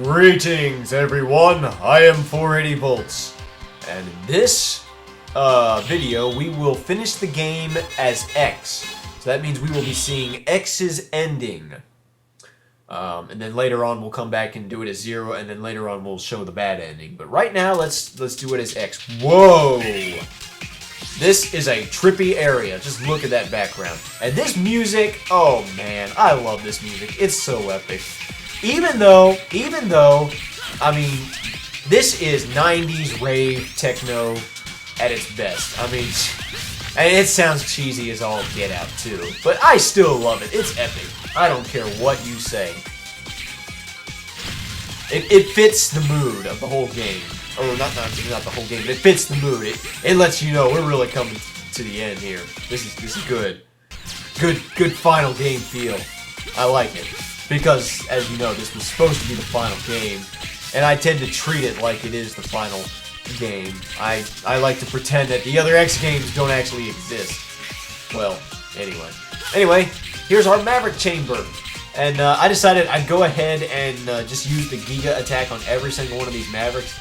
Greetings, everyone. I am 480 volts, and in this video, we will finish the game as X. So that means we will be seeing X's ending, and then later on we'll come back and do it as 0, and then later on we'll show the bad ending. But right now, let's do it as X. Whoa! This is a trippy area. Just look at that background. And this music, oh man, I love this music. It's so epic. Even though, I mean, this is 90s rave techno at its best. I mean, and it sounds cheesy as all get out too, but I still love it. It's epic. I don't care what you say. It fits the mood of the whole game. Or not the whole game, but it fits the mood. It lets you know we're really coming to the end here. This is good. Good final game feel. I like it. Because, as you know, this was supposed to be the final game, and I tend to treat it like it is the final game. I like to pretend that the other X games don't actually exist. Well, anyway, here's our Maverick Chamber. And I decided I'd go ahead and just use the Giga attack on every single one of these Mavericks,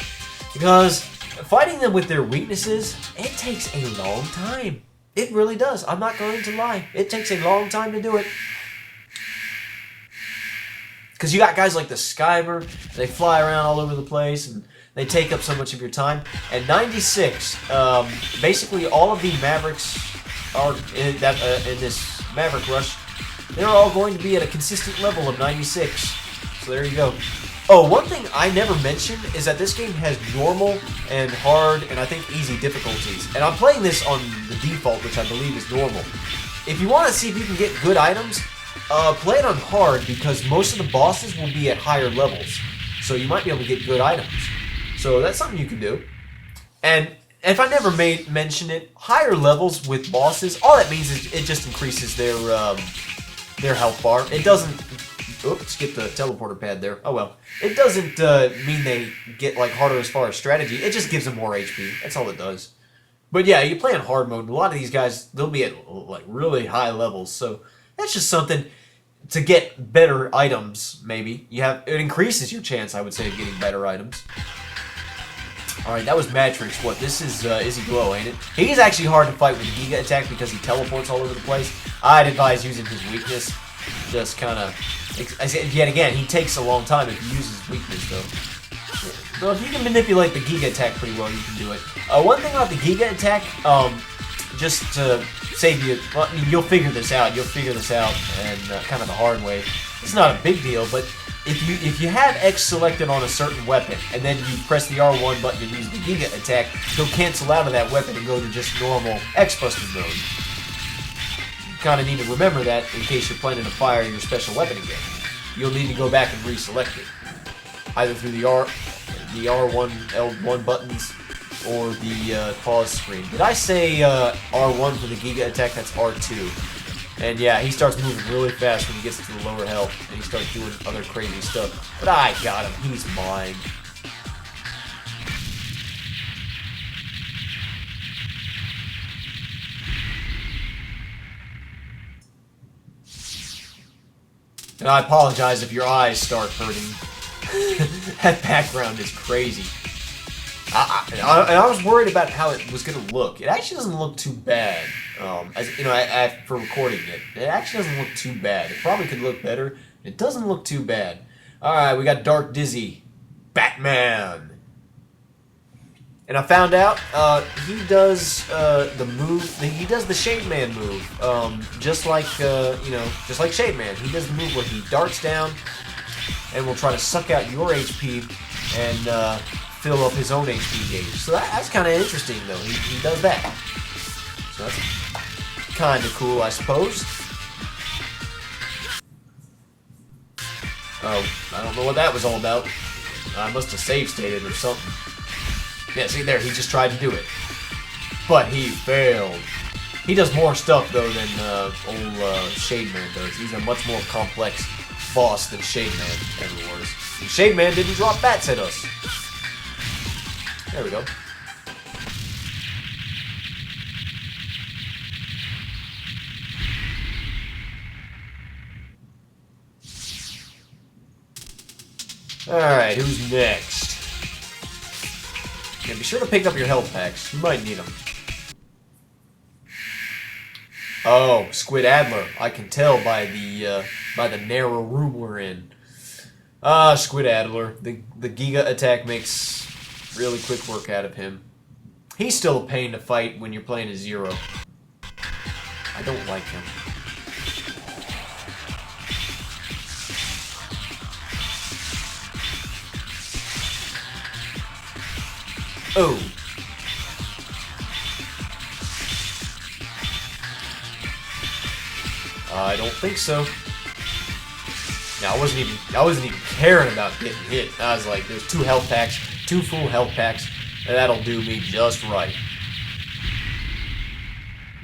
because fighting them with their weaknesses, it takes a long time. It really does. I'm not going to lie. It takes a long time to do it. Because you got guys like the Skyver, they fly around all over the place, and they take up so much of your time. And 96, basically all of the Mavericks are in this Maverick Rush, they're all going to be at a consistent level of 96. So there you go. Oh, one thing I never mentioned is that this game has normal and hard and I think easy difficulties. And I'm playing this on the default, which I believe is normal. If you want to see if you can get good items, play it on hard, because most of the bosses will be at higher levels. So you might be able to get good items. So that's something you can do. And if I never mention it, higher levels with bosses, all that means is it just increases their health bar. It doesn't... Oops, skip the teleporter pad there. Oh well. It doesn't mean they get like harder as far as strategy. It just gives them more HP. That's all it does. But yeah, you play on hard mode. A lot of these guys, they'll be at like really high levels. So that's just something to get better items. Maybe it increases your chance, I would say, of getting better items. All right, that was Matrix. What? This is Izzy Glow, ain't it? He's actually hard to fight with the Giga attack because he teleports all over the place. I'd advise using his weakness. Just kind of... Yet again, he takes a long time if you use his weakness, though. So if you can manipulate the Giga attack pretty well, you can do it. One thing about the Giga attack, just to save you... Well, I mean, you'll figure this out. You'll figure this out, and kind of the hard way. It's not a big deal, but if you have X selected on a certain weapon, and then you press the R1 button and use the Giga attack, he'll cancel out of that weapon and go to just normal X-Buster mode. Kind of need to remember that in case you're planning to fire your special weapon again. You'll need to go back and reselect it, either through the R1, L1 buttons, or the pause screen. Did I say R1 for the Giga attack? That's R2. And yeah, he starts moving really fast when he gets to the lower health, and he starts doing other crazy stuff. But I got him. He's mine. And I apologize if your eyes start hurting. That background is crazy. I was worried about how it was going to look. It actually doesn't look too bad. As you know, for recording it, it actually doesn't look too bad. It probably could look better. It doesn't look too bad. All right, we got Dark Dizzy, Batman. And I found out he does the move. He does the Shade Man move, just like just like Shade Man. He does the move where he darts down and will try to suck out your HP and fill up his own HP gauge. So that's kind of interesting, though. He does that. So that's kind of cool, I suppose. Oh, I don't know what that was all about. I must have save stated or something. Yeah, see there, he just tried to do it. But he failed. He does more stuff, though, than old Shade Man does. He's a much more complex boss than Shade Man ever was. And Shade Man didn't drop bats at us. There we go. Alright, who's next? Yeah, be sure to pick up your health packs. You might need them. Oh, Squid Adler. I can tell by the narrow room we're in. Squid Adler. The Giga attack makes really quick work out of him. He's still a pain to fight when you're playing a Zero. I don't like him. Oh. I don't think so. Now, I wasn't even caring about getting hit. I was like, there's 2 health packs, 2 full health packs, and that'll do me just right.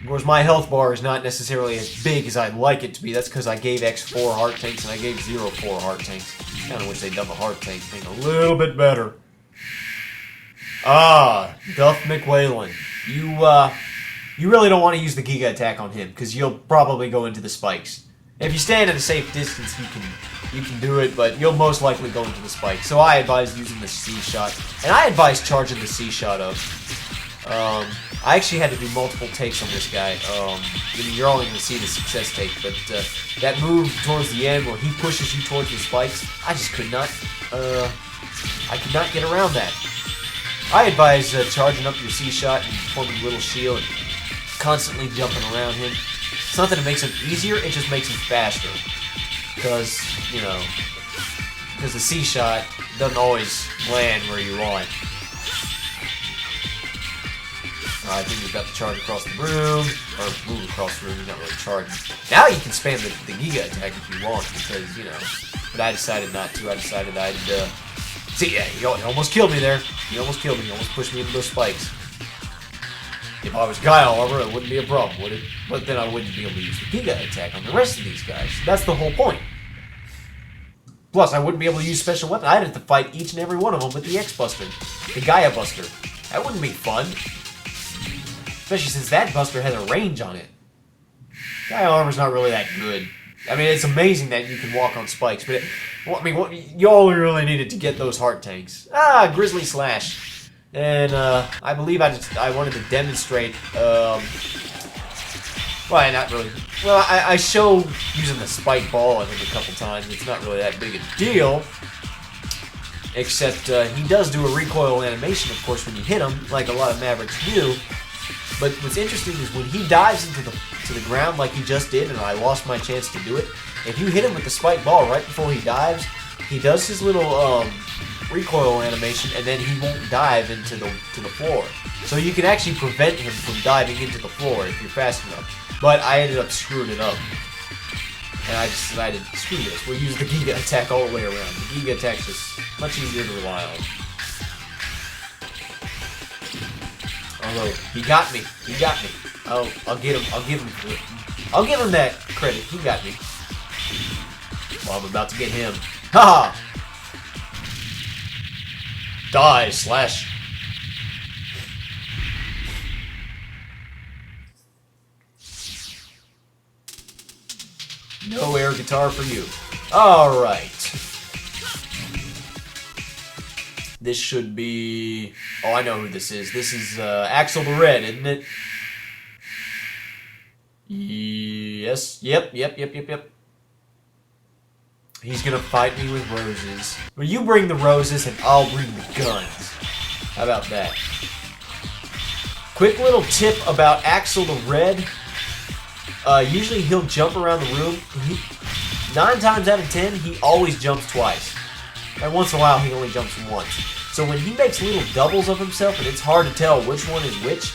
Of course, my health bar is not necessarily as big as I'd like it to be. That's because I gave X 4 heart tanks and I gave Zero 4 heart tanks. Kind of wish they'd done the heart tank thing a little bit better. Duff McWhalen. You really don't want to use the Giga attack on him because you'll probably go into the spikes. If you stand at a safe distance, you can do it, but you'll most likely go into the spikes. So I advise using the C shot, and I advise charging the C shot up. I actually had to do multiple takes on this guy. You're only going to see the success take, but that move towards the end where he pushes you towards the spikes, I just could not get around that. I advise charging up your C shot and forming a little shield and constantly jumping around him. It's not that it makes him easier, it just makes him faster. Because the C shot doesn't always land where you want. I think you've got the charge across the room, or move across the room, you're not really charging. Now you can spam the Giga attack if you want, because, but I decided not to. I decided I'd, see, yeah, he almost killed me there. He almost killed me, he almost pushed me into those spikes. If I was Guy, however, it wouldn't be a problem, would it? But then I wouldn't be able to use the Giga attack on the rest of these guys. That's the whole point. Plus, I wouldn't be able to use special weapons. I'd have to fight each and every one of them with the X-Buster. The Gaia Buster. That wouldn't be fun. Especially since that Buster has a range on it. Gaia Armor's not really that good. I mean, it's amazing that you can walk on spikes, but you only really needed to get those heart tanks. Grizzly Slash. And I believe I wanted to demonstrate, well, not really. Well, I show using the spike ball, I think, a couple times. It's not really that big a deal. Except he does do a recoil animation, of course, when you hit him, like a lot of Mavericks do. But what's interesting is when he dives into the ground like he just did, and I lost my chance to do it, if you hit him with the spike ball right before he dives, he does his little recoil animation, and then he won't dive into the floor. So you can actually prevent him from diving into the floor if you're fast enough. But I ended up screwing it up. And I just decided, screw this, we'll use the Giga attack all the way around. The Giga attack's just much easier to rely on. Although, he got me. He got me. I'll give him that credit. He got me. Well, I'm about to get him. Haha! Die, Slash. No air guitar for you. Alright. This should be... Oh, I know who this is. This is Axel the Red, isn't it? Yes. Yep. He's gonna fight me with roses. Well, you bring the roses and I'll bring the guns. How about that? Quick little tip about Axel the Red. Usually he'll jump around the room. 9 times out of 10, he always jumps twice. And once in a while, he only jumps once. So when he makes little doubles of himself, and it's hard to tell which one is which,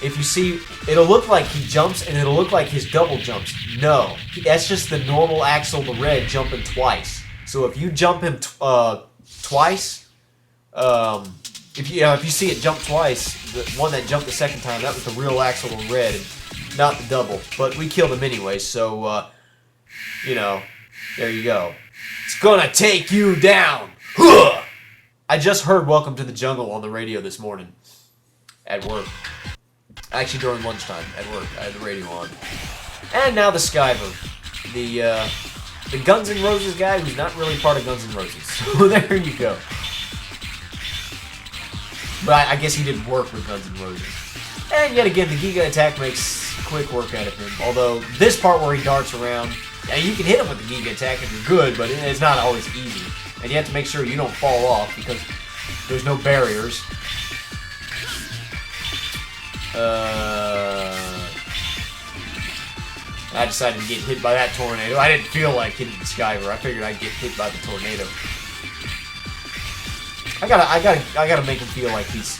if you see, it'll look like he jumps, and it'll look like his double jumps. No, that's just the normal Axel the Red jumping twice. So if you jump him twice, if you see it jump twice, the one that jumped the second time, that was the real Axel the Red, and not the double. But we killed him anyway, so, there you go. It's gonna take you down! Huh! I just heard Welcome to the Jungle on the radio this morning. At work. Actually, during lunchtime at work, I had the radio on. And now the Skyver. the Guns N' Roses guy who's not really part of Guns N' Roses. So there you go. But I guess he did work with Guns N' Roses. And yet again, the Giga Attack makes quick work out of him. Although, this part where he darts around, and you can hit him with the Giga Attack if you're good, but it's not always easy. And you have to make sure you don't fall off because there's no barriers. I decided to get hit by that tornado. I didn't feel like hitting the Skyver. I figured I'd get hit by the tornado. I gotta make him feel like he's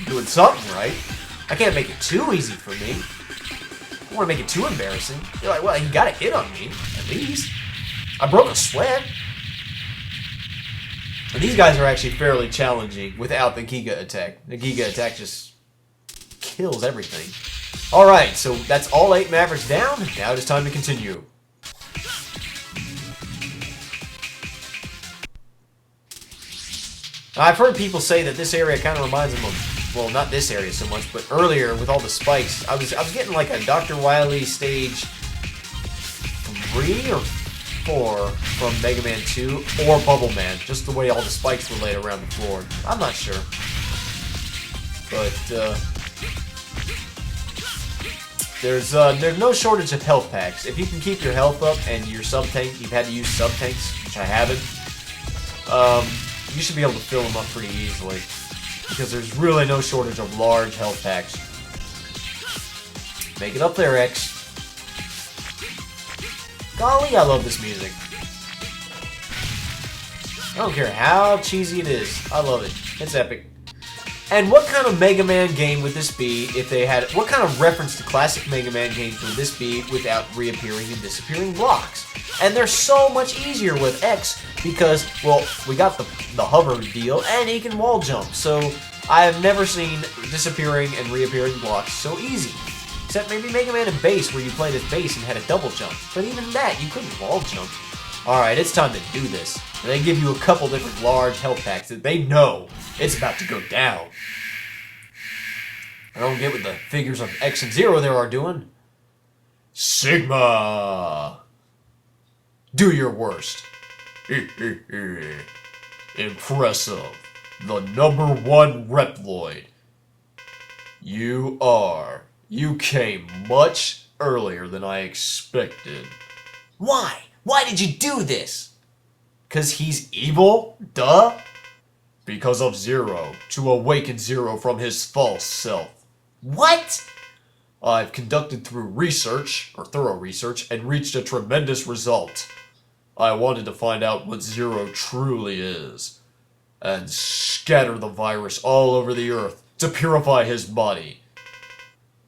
doing something right. I can't make it too easy for me. I don't want to make it too embarrassing. You're like, well, he got a hit on me, at least. I broke a sweat. And these guys are actually fairly challenging without the Giga Attack. The Giga Attack just kills everything. Alright, so that's all 8 Mavericks down. Now it is time to continue. I've heard people say that this area kind of reminds them of, well, not this area so much, but earlier with all the spikes. I was getting like a Dr. Wily stage 3 or 4 from Mega Man 2 or Bubble Man, just the way all the spikes were laid around the floor. I'm not sure. But, there's no shortage of health packs. If you can keep your health up and your sub-tank, you've had to use sub-tanks, which I haven't, you should be able to fill them up pretty easily. Because there's really no shortage of large health packs. Make it up there, X. Golly, I love this music. I don't care how cheesy it is. I love it. It's epic. And what kind of Mega Man game would this be if they had... What kind of reference to classic Mega Man games would this be without reappearing and disappearing blocks? And they're so much easier with X because, well, we got the hover deal and he can wall jump. So I have never seen disappearing and reappearing blocks so easy. Except maybe Mega Man and Bass where you played as Bass and had a double jump. But even that, you couldn't wall jump. Alright, it's time to do this. And they give you a couple different large health packs that they know it's about to go down. I don't get what the figures of X and Zero there are doing. Sigma! Do your worst. Impressive. The #1 Reploid. You came much earlier than I expected. Why? Why did you do this? 'Cause he's evil? Duh? Because of Zero, to awaken Zero from his false self. What? I've conducted thorough research, and reached a tremendous result. I wanted to find out what Zero truly is, and scatter the virus all over the Earth to purify his body.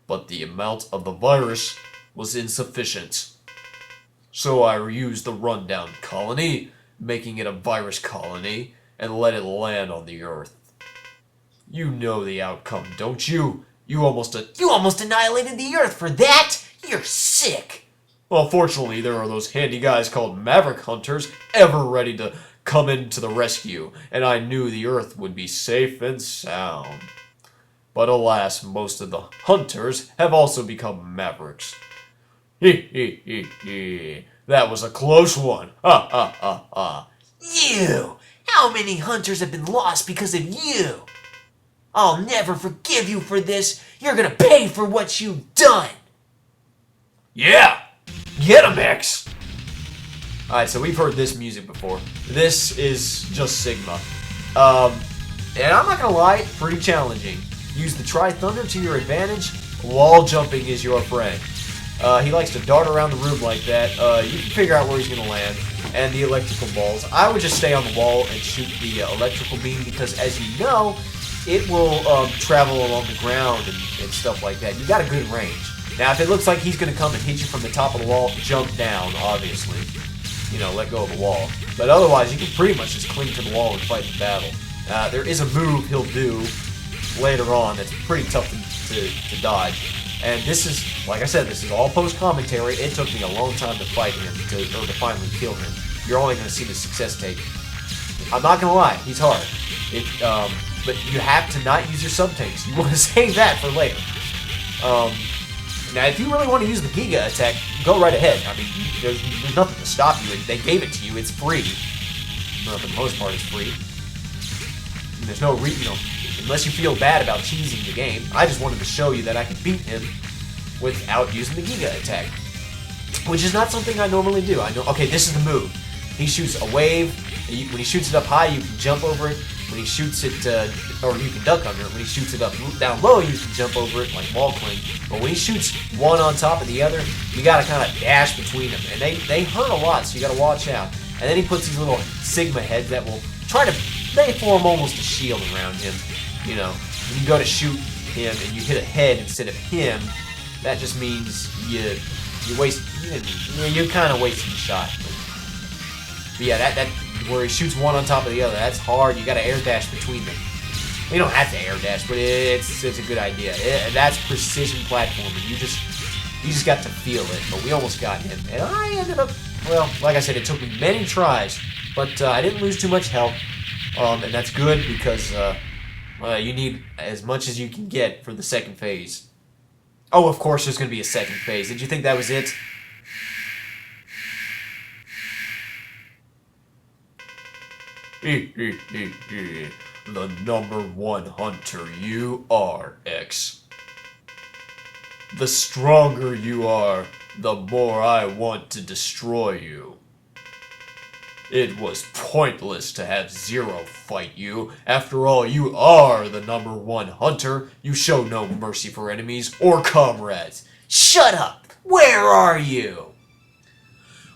But the amount of the virus was insufficient. So I used the rundown colony, making it a virus colony, and let it land on the Earth. You know the outcome, don't you? You almost annihilated the Earth for that? You're sick! Well, fortunately, there are those handy guys called Maverick Hunters ever ready to come into the rescue, and I knew the Earth would be safe and sound. But alas, most of the Hunters have also become Mavericks. That was a close one. Ha ha ha ha. You! How many Hunters have been lost because of you? I'll never forgive you for this. You're gonna pay for what you've done. Yeah! Get him, X! Alright, so we've heard this music before. This is just Sigma. And I'm not gonna lie, pretty challenging. Use the Tri-Thunder to your advantage. Wall jumping is your friend. He likes to dart around the room like that. You can figure out where he's gonna land. And the electrical balls. I would just stay on the wall and shoot the electrical beam because, as you know, it will travel along the ground and stuff like that. You got a good range. Now, if it looks like he's going to come and hit you from the top of the wall, jump down, obviously. You know, let go of the wall. But otherwise, you can pretty much just cling to the wall and fight the battle. There is a move he'll do later on that's pretty tough to dodge. And this is, like I said, this is all post-commentary. It took me a long time to fight him, or to finally kill him. You're only going to see the success tape. I'm not going to lie, he's hard. But you have to not use your sub-tanks. You want to save that for later. Now, if you really want to use the Giga Attack, go right ahead. I mean, there's nothing to stop you. They gave it to you. It's free. Well, for the most part, it's free. And there's no unless you feel bad about cheesing the game. I just wanted to show you that I can beat him without using the Giga attack, which is not something I normally do. I know. Okay, this is the move. He shoots a wave. When he shoots it up high, you can jump over it. When he shoots it, or you can duck under it. When he shoots it up down low, you can jump over it like wall cling. But when he shoots one on top of the other, you gotta kind of dash between them, and they hurt a lot, so you gotta watch out. And then he puts these little Sigma heads that will try to, they form almost a shield around him. You know, when you go to shoot him and you hit a head instead of him, that just means you kind of wasted the shot. But yeah, that where he shoots one on top of the other, that's hard. You got to air dash between them. You don't have to air dash, but it's a good idea. That's precision platforming. You just got to feel it. But we almost got him, and I ended up. Well, like I said, it took me many tries, but I didn't lose too much health, and that's good because you need as much as you can get for the second phase. Oh, of course, there's going to be a second phase. Did you think that was it? The #1 hunter you are, X. The stronger you are, the more I want to destroy you. It was pointless to have Zero fight you. After all, you are the #1 hunter. You show no mercy for enemies or comrades. Shut up! Where are you?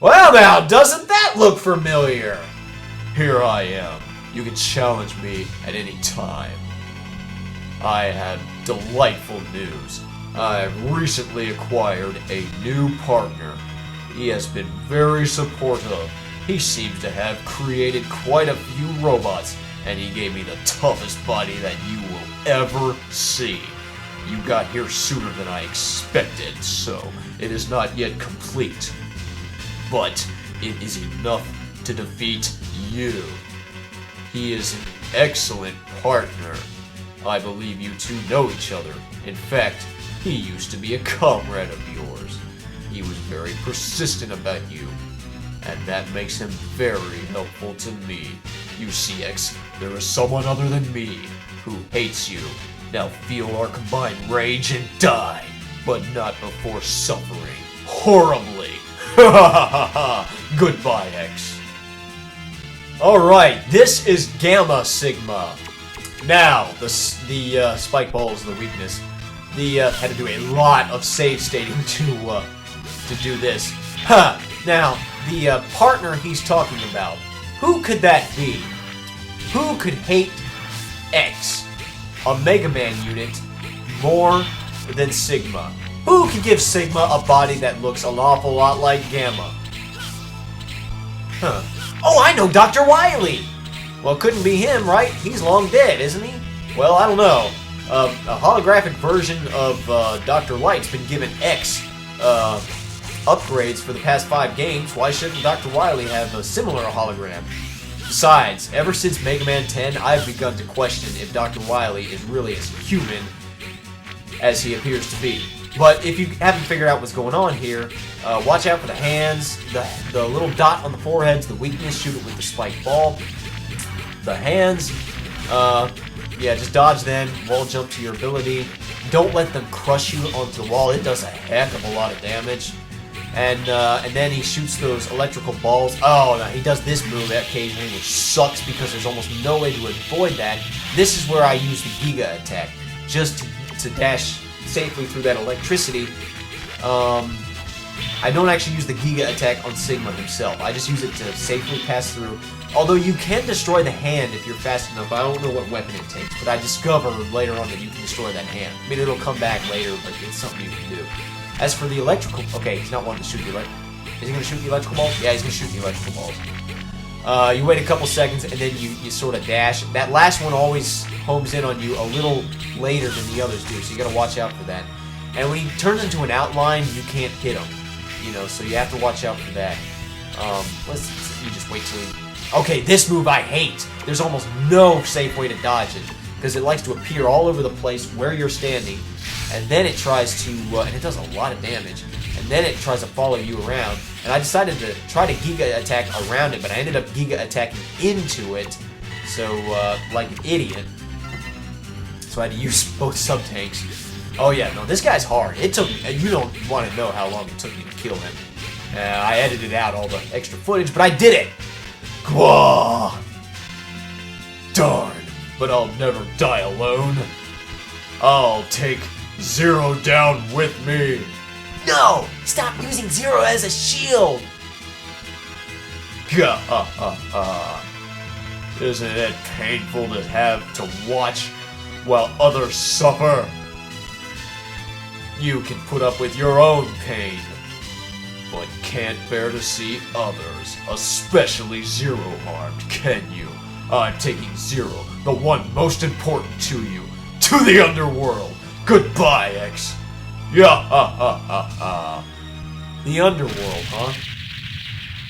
Well now, doesn't that look familiar? Here I am. You can challenge me at any time. I have delightful news. I've recently acquired a new partner. He has been very supportive. He seems to have created quite a few robots, and he gave me the toughest body that you will ever see. You got here sooner than I expected, so it is not yet complete. But it is enough to defeat you. He is an excellent partner. I believe you two know each other. In fact, he used to be a comrade of yours. He was very persistent about you, and that makes him very helpful to me. You see, X, there is someone other than me who hates you. Now feel our combined rage and die, but not before suffering horribly. Ha ha ha ha! Goodbye, X. Alright, this is Gamma Sigma. Now, the spike ball is the weakness. Had to do a lot of save stating to do this. Huh! Now, the partner he's talking about, who could that be? Who could hate X, a Mega Man unit, more than Sigma? Who could give Sigma a body that looks an awful lot like Gamma? Huh. Oh, I know Dr. Wily! Well, it couldn't be him, right? He's long dead, isn't he? Well, I don't know. A holographic version of Dr. Light's been given X upgrades for the past 5 games. Why shouldn't Dr. Wily have a similar hologram? Besides, ever since Mega Man 10, I've begun to question if Dr. Wily is really as human as he appears to be. But if you haven't figured out what's going on here, watch out for the hands, the little dot on the forehead's the weakness, shoot it with the spike ball. The hands, yeah, just dodge them, wall jump to your ability. Don't let them crush you onto the wall, it does a heck of a lot of damage. And then he shoots those electrical balls. Oh, no, he does this move occasionally, which sucks because there's almost no way to avoid that. This is where I use the Giga attack, just to dash safely through that electricity. I don't actually use the Giga attack on Sigma himself. I just use it to safely pass through. Although you can destroy the hand if you're fast enough. I don't know what weapon it takes, but I discovered later on that you can destroy that hand. I mean, it'll come back later, but it's something you can do. As for the electrical... Okay, he's not wanting to shoot the electrical... Is he going to shoot the electrical balls? Yeah, he's going to shoot the electrical balls. You wait a couple seconds, and then you sort of dash. That last one always homes in on you a little later than the others do, so you got to watch out for that. And when he turns into an outline, you can't hit him. You know, so you have to watch out for that. You just wait till he... Okay, this move I hate. There's almost no safe way to dodge it, because it likes to appear all over the place where you're standing, and then it tries to, and it does a lot of damage, and then it tries to follow you around. And I decided to try to Giga Attack around it, but I ended up Giga Attacking into it, so, like an idiot. So I had to use both sub-tanks. Oh yeah, no, this guy's hard. It took me, you don't want to know how long it took me to kill him. I edited out all the extra footage, but I did it! Gah! Darn, but I'll never die alone. I'll take Zero down with me. No! Stop using Zero as a shield! Gah! Isn't it painful to have to watch while others suffer? You can put up with your own pain, but can't bear to see others, especially Zero, harmed, can you? I'm taking Zero, the one most important to you, to the underworld. Goodbye, X. Yeah, ha. The underworld, huh?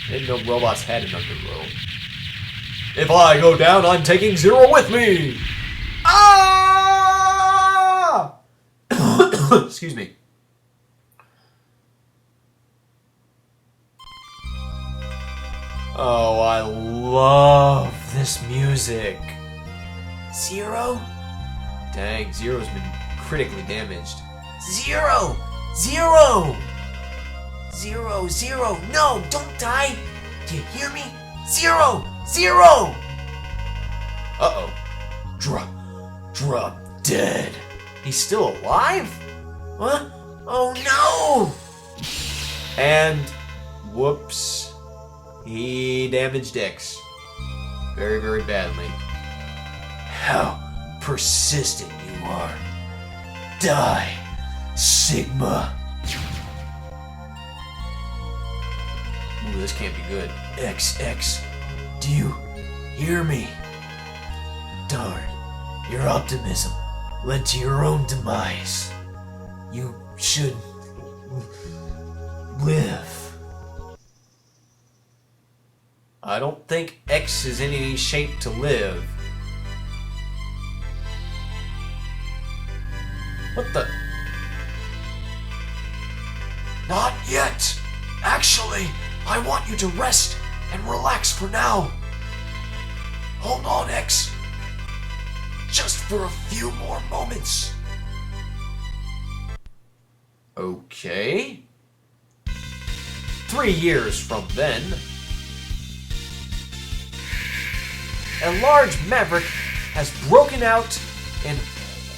Didn't know robots had an underworld. If I go down, I'm taking Zero with me. Ah! Excuse me. Oh, I love this music. Zero? Dang, Zero's been critically damaged. Zero! Zero! Zero! No, don't die! Do you hear me? Zero! Uh-oh. Drop dead. He's still alive? What? Oh no! And whoops. He damaged X. Very, very badly. How persistent you are. Die, Sigma. Ooh, this can't be good. X, do you hear me? Darn, your optimism led to your own demise. You should live. I don't think X is in any shape to live. What the? Not yet! Actually, I want you to rest and relax for now. Hold on, X. Just for a few more moments. Okay. 3 years from then, a large maverick has broken out in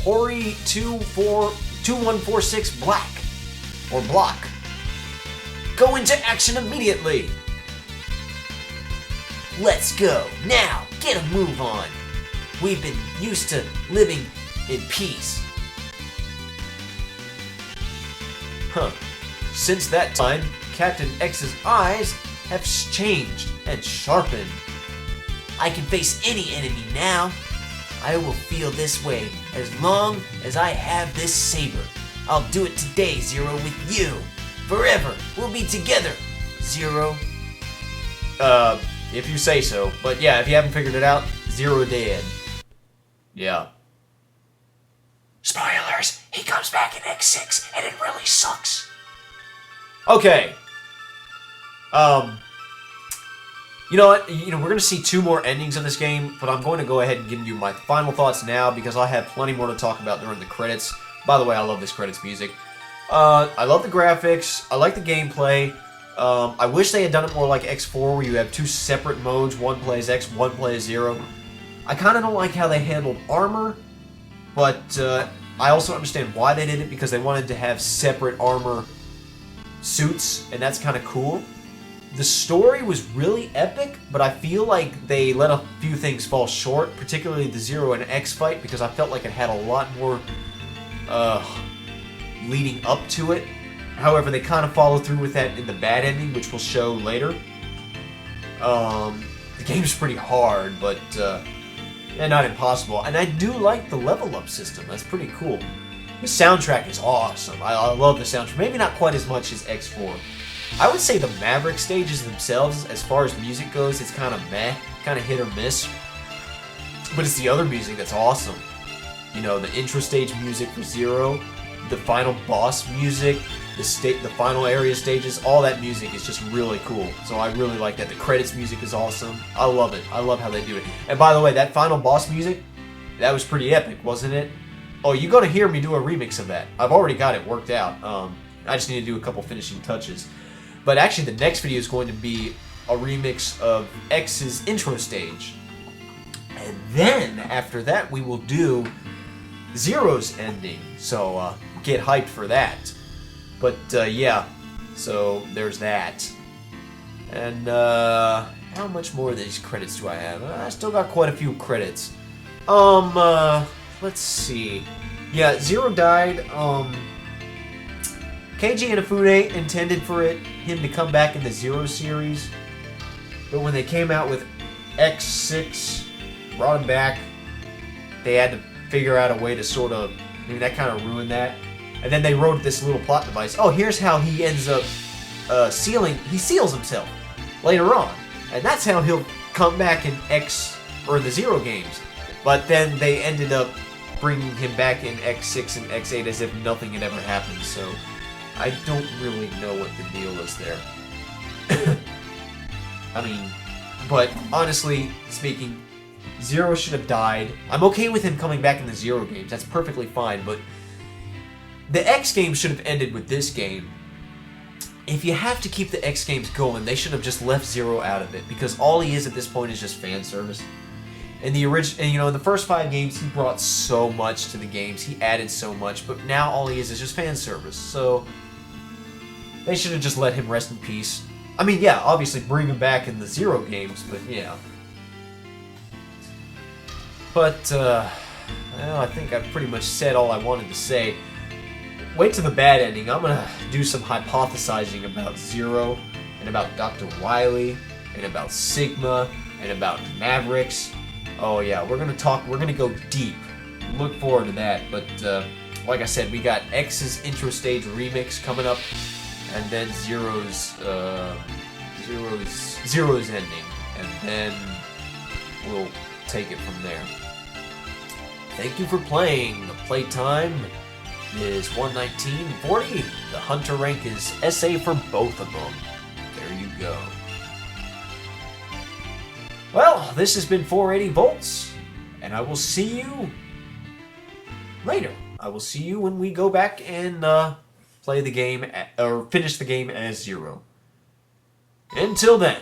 Hori 2146 Black, or Block. Go into action immediately! Let's go, now, get a move on! We've been used to living in peace. Since that time, Captain X's eyes have changed and sharpened. I can face any enemy now. I will feel this way as long as I have this saber. I'll do it today, Zero, with you. Forever, we'll be together, Zero. If you say so. But yeah, if you haven't figured it out, Zero dead. Yeah. Spoilers, he comes back in X6, and it really sucks. Okay. You know what? We're going to see 2 more endings of this game, but I'm going to go ahead and give you my final thoughts now because I have plenty more to talk about during the credits. By the way, I love this credits music. I love the graphics. I like the gameplay. I wish they had done it more like X4 where you have 2 separate modes. One plays X, one plays Zero. I kind of don't like how they handled armor, but I also understand why they did it because they wanted to have separate armor suits, and that's kind of cool. The story was really epic, but I feel like they let a few things fall short, particularly the Zero and X fight, because I felt like it had a lot more leading up to it. However, they kind of follow through with that in the bad ending, which we'll show later. The game's pretty hard, but not impossible. And I do like the level up system. That's pretty cool. The soundtrack is awesome. I love the soundtrack. Maybe not quite as much as X4. I would say the Maverick stages themselves, as far as music goes, it's kind of meh, kind of hit or miss. But it's the other music that's awesome. You know, the intro stage music for Zero, the final boss music, the final area stages, all that music is just really cool. So I really like that. The credits music is awesome. I love it. I love how they do it. And by the way, that final boss music, that was pretty epic, wasn't it? Oh, you're gonna hear me do a remix of that. I've already got it worked out. I just need to do a couple finishing touches. But actually, the next video is going to be a remix of X's intro stage. And then, after that, we will do Zero's ending. So, get hyped for that. But, yeah. So, there's that. And, how much more of these credits do I have? I still got quite a few credits. Let's see. Yeah, Zero died, Keiji Inafune intended for him to come back in the Zero series, but when they came out with X6, brought him back, they had to figure out a way to sort of, that kind of ruined that. And then they wrote this little plot device. Oh, here's how he ends up he seals himself later on. And that's how he'll come back in the Zero games. But then they ended up bringing him back in X6 and X8 as if nothing had ever happened, so I don't really know what the deal is there. I mean, but honestly speaking, Zero should have died. I'm okay with him coming back in the Zero games, that's perfectly fine, but the X games should have ended with this game. If you have to keep the X games going, they should have just left Zero out of it, because all he is at this point is just fan service. In the in the first 5 games, he brought so much to the games. He added so much, but now all he is just fan service. So they should have just let him rest in peace. I mean, yeah, obviously bring him back in the Zero games, but yeah. But well, I think I've pretty much said all I wanted to say. Wait till the bad ending. I'm gonna do some hypothesizing about Zero, and about Dr. Wily, and about Sigma, and about Mavericks. Oh yeah, we're gonna go deep. Look forward to that. But like I said, we got X's intro stage remix coming up, and then Zero's ending, and then we'll take it from there. Thank you for playing. The playtime is 119.40. The Hunter rank is SA for both of them. There you go. Well, this has been 480 volts, and I will see you later. I will see you when we go back and play the game, or finish the game as Zero. Until then.